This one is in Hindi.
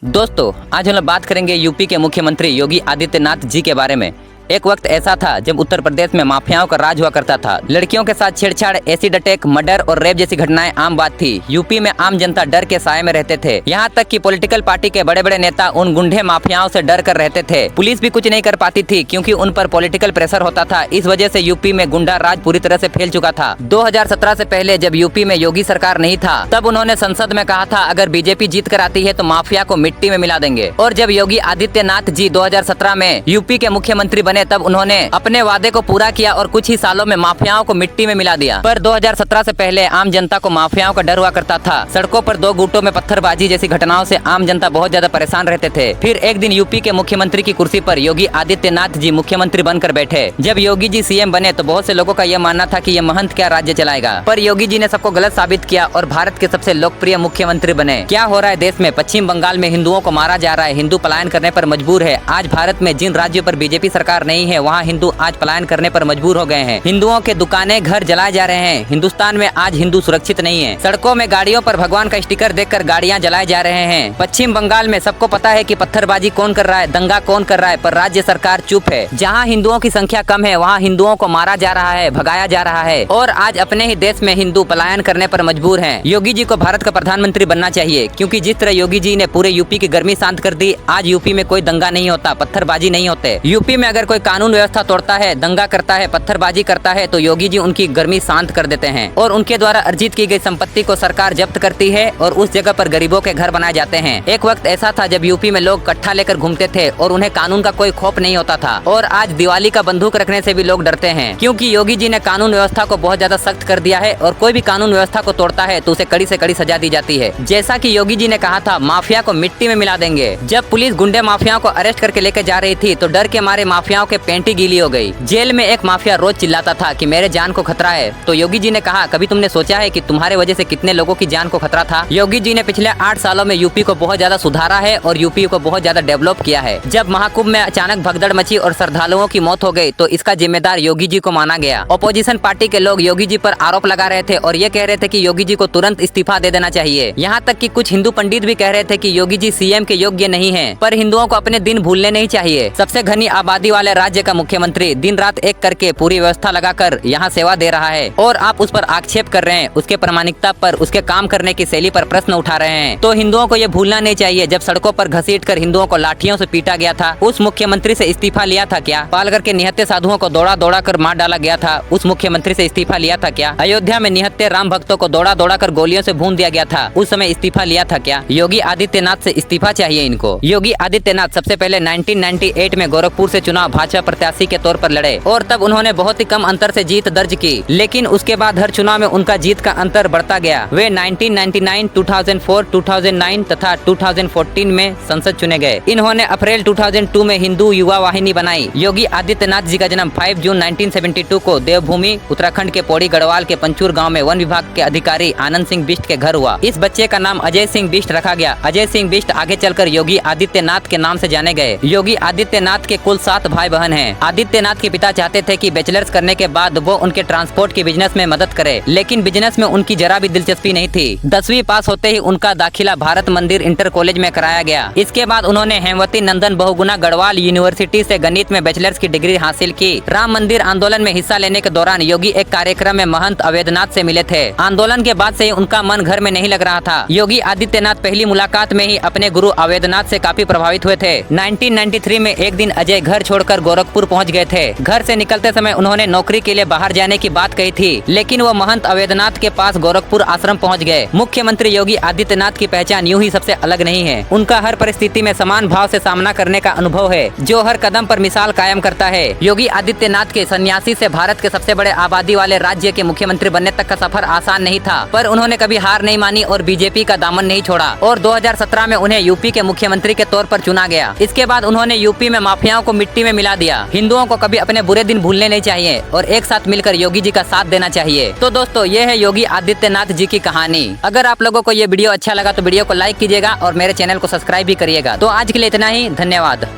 दोस्तों, आज हम लोग बात करेंगे यूपी के मुख्यमंत्री योगी आदित्यनाथ जी के बारे में। एक वक्त ऐसा था जब उत्तर प्रदेश में माफियाओं का राज हुआ करता था। लड़कियों के साथ छेड़छाड़, एसिड अटैक, मर्डर और रेप जैसी घटनाएं आम बात थी। यूपी में आम जनता डर के साए में रहते थे। यहाँ तक कि पॉलिटिकल पार्टी के बड़े बड़े नेता उन गुंडे माफियाओं से डर कर रहते थे। पुलिस भी कुछ नहीं कर पाती थी क्योंकि उन पर पॉलिटिकल प्रेशर होता था। इस वजह से यूपी में गुंडा राज पूरी तरह से फैल चुका था। 2017 से पहले जब यूपी में योगी सरकार नहीं था, तब उन्होंने संसद में कहा था अगर बीजेपी जीत कर आती है तो माफिया को मिट्टी में मिला देंगे। और जब योगी आदित्यनाथ जी 2017 में यूपी के मुख्यमंत्री बने, तब उन्होंने अपने वादे को पूरा किया और कुछ ही सालों में माफियाओं को मिट्टी में मिला दिया। पर 2017 से पहले आम जनता को माफियाओं का डर हुआ करता था। सड़कों पर दो गुटों में पत्थरबाजी जैसी घटनाओं से आम जनता बहुत ज्यादा परेशान रहते थे। फिर एक दिन यूपी के मुख्यमंत्री की कुर्सी पर योगी आदित्यनाथ जी मुख्यमंत्री बनकर बैठे। जब योगी जी सीएम बने तो बहुत से लोगों का यह मानना था कि यह महंत क्या राज्य चलाएगा, पर योगी जी ने सबको गलत साबित किया और भारत के सबसे लोकप्रिय मुख्यमंत्री बने। क्या हो रहा है देश में? पश्चिम बंगाल में हिंदुओं को मारा जा रहा है। हिंदू पलायन करने पर मजबूर है। आज भारत में जिन राज्यों पर बीजेपी सरकार नहीं है, वहाँ हिंदू आज पलायन करने पर मजबूर हो गए हैं। हिंदुओं के दुकानें, घर जलाए जा रहे हैं। हिंदुस्तान में आज हिंदू सुरक्षित नहीं है। सड़कों में गाड़ियों पर भगवान का स्टिकर देखकर गाड़ियां जलाए जा रहे हैं। पश्चिम बंगाल में सबको पता है कि पत्थरबाजी कौन कर रहा है, दंगा कौन कर रहा है, पर राज्य सरकार चुप है। जहां हिंदुओं की संख्या कम है, वहां हिंदुओं को मारा जा रहा है, भगाया जा रहा है। और आज अपने ही देश में हिंदू पलायन करने पर मजबूर हैं। योगी जी को भारत का प्रधानमंत्री बनना चाहिए, क्योंकि जिस तरह योगी जी ने पूरे यूपी की गर्मी शांत कर दी, आज यूपी में कोई दंगा नहीं होता, पत्थरबाजी नहीं होते। यूपी में अगर कोई कानून व्यवस्था तोड़ता है, दंगा करता है, पत्थरबाजी करता है, तो योगी जी उनकी गर्मी शांत कर देते हैं और उनके द्वारा अर्जित की गई संपत्ति को सरकार जब्त करती है और उस जगह पर गरीबों के घर बनाए जाते हैं। एक वक्त ऐसा था जब यूपी में लोग कट्ठा लेकर घूमते थे और उन्हें कानून का कोई खौफ नहीं होता था। और आज दिवाली का बंदूक रखने से भी लोग डरते हैं, क्योंकि योगी जी ने कानून व्यवस्था को बहुत ज्यादा सख्त कर दिया है और कोई भी कानून व्यवस्था को तोड़ता है तो उसे कड़ी से कड़ी सजा दी जाती है। जैसा कि योगी जी ने कहा था, माफिया को मिट्टी में मिला देंगे। जब पुलिस गुंडे माफियाओं को अरेस्ट करके लेकर जा रही थी तो डर के मारे माफियाओं के पेंटी गीली हो गई। जेल में एक माफिया रोज चिल्लाता था कि मेरे जान को खतरा है। तो योगी जी ने कहा, कभी तुमने सोचा है कि तुम्हारे वजह से कितने लोगों की जान को खतरा था? योगी जी ने पिछले 8 सालों में यूपी को बहुत ज्यादा सुधारा है और यूपी को बहुत ज्यादा डेवलप किया है। जब महाकुंभ में अचानक भगदड़ मची और श्रद्धालुओं की मौत हो गई तो इसका जिम्मेदार योगी जी को माना गया। अपोजिशन पार्टी के लोग योगी जी पर आरोप लगा रहे थे और ये कह रहे थे कि योगी जी को तुरंत इस्तीफा दे देना चाहिए। यहाँ तक कि कुछ हिंदू पंडित भी कह रहे थे कि योगी जी सीएम के योग्य नहीं है। पर हिंदुओं को अपने दिन भूलने नहीं चाहिए। सबसे घनी आबादी वाले राज्य का मुख्यमंत्री दिन रात एक करके पूरी व्यवस्था लगाकर यहाँ सेवा दे रहा है और आप उस पर आक्षेप कर रहे हैं, उसके प्रामाणिकता पर, उसके काम करने की शैली पर प्रश्न उठा रहे हैं। तो हिंदुओं को ये भूलना नहीं चाहिए, जब सड़कों पर घसीटकर हिंदुओं को लाठियों से पीटा गया था, उस मुख्यमंत्री से इस्तीफा लिया था क्या? पालघर के निहत्थे साधुओं को दौड़ा दौड़ा कर मार डाला गया था, उस मुख्यमंत्री से इस्तीफा लिया था क्या? अयोध्या में निहत्थे राम भक्तों को दौड़ा दौड़ा कर गोलियों से भून दिया गया था, उस समय इस्तीफा लिया था क्या? योगी आदित्यनाथ से इस्तीफा चाहिए इनको। योगी आदित्यनाथ सबसे पहले 1998 में गोरखपुर से चुनाव भाजपा प्रत्याशी के तौर पर लड़े और तब उन्होंने बहुत ही कम अंतर से जीत दर्ज की, लेकिन उसके बाद हर चुनाव में उनका जीत का अंतर बढ़ता गया। वे 1999, 2004, 2009 तथा 2014 में संसद चुने गए। इन्होंने अप्रैल 2002 में हिंदू युवा वाहिनी बनाई। योगी आदित्यनाथ जी का जन्म 5 जून 1972 को देवभूमि उत्तराखंड के पौड़ी गढ़वाल के पंचूर गाँव में वन विभाग के अधिकारी आनंद सिंह बिष्ट के घर हुआ। इस बच्चे का नाम अजय सिंह बिष्ट रखा गया। अजय सिंह बिष्ट आगे चलकर योगी आदित्यनाथ के नाम से जाने गए। योगी आदित्यनाथ के कुल 7 भाई बहन हैं। आदित्यनाथ के पिता चाहते थे कि बैचलर्स करने के बाद वो उनके ट्रांसपोर्ट के बिजनेस में मदद करे, लेकिन बिजनेस में उनकी जरा भी दिलचस्पी नहीं थी। 10वीं पास होते ही उनका दाखिला भारत मंदिर इंटर कॉलेज में कराया गया। इसके बाद उन्होंने हेमवती नंदन बहुगुणा गढ़वाल यूनिवर्सिटी से गणित में बैचलर्स की डिग्री हासिल की। राम मंदिर आंदोलन में हिस्सा लेने के दौरान योगी एक कार्यक्रम में महंत अवैधनाथ से मिले थे। आंदोलन के बाद से ही उनका मन घर में नहीं लग रहा था। योगी आदित्यनाथ पहली मुलाकात में ही अपने गुरु अवैधनाथ से काफी प्रभावित हुए थे। 1993 में एक दिन अजय घर छोड़कर गोरखपुर पहुंच गए थे। घर से निकलते समय उन्होंने नौकरी के लिए बाहर जाने की बात कही थी, लेकिन वो महंत अवैधनाथ के पास गोरखपुर आश्रम पहुंच गए। मुख्यमंत्री योगी आदित्यनाथ की पहचान यूं ही सबसे अलग नहीं है। उनका हर परिस्थिति में समान भाव से सामना करने का अनुभव है, जो हर कदम पर मिसाल कायम करता है। योगी आदित्यनाथ के सन्यासी से भारत के सबसे बड़े आबादी वाले राज्य के मुख्यमंत्री बनने तक का सफर आसान नहीं था, पर उन्होंने कभी हार नहीं मानी और बीजेपी का दामन नहीं छोड़ा और 2017 में उन्हें यूपी के मुख्यमंत्री के तौर पर चुना गया। इसके बाद उन्होंने यूपी में माफियाओं को मिट्टी में मिला दिया। हिंदुओं को कभी अपने बुरे दिन भूलने नहीं चाहिए और एक साथ मिलकर योगी जी का साथ देना चाहिए। तो दोस्तों, ये है योगी आदित्यनाथ जी की कहानी। अगर आप लोगों को ये वीडियो अच्छा लगा तो वीडियो को लाइक कीजिएगा और मेरे चैनल को सब्सक्राइब भी करिएगा। तो आज के लिए इतना ही, धन्यवाद।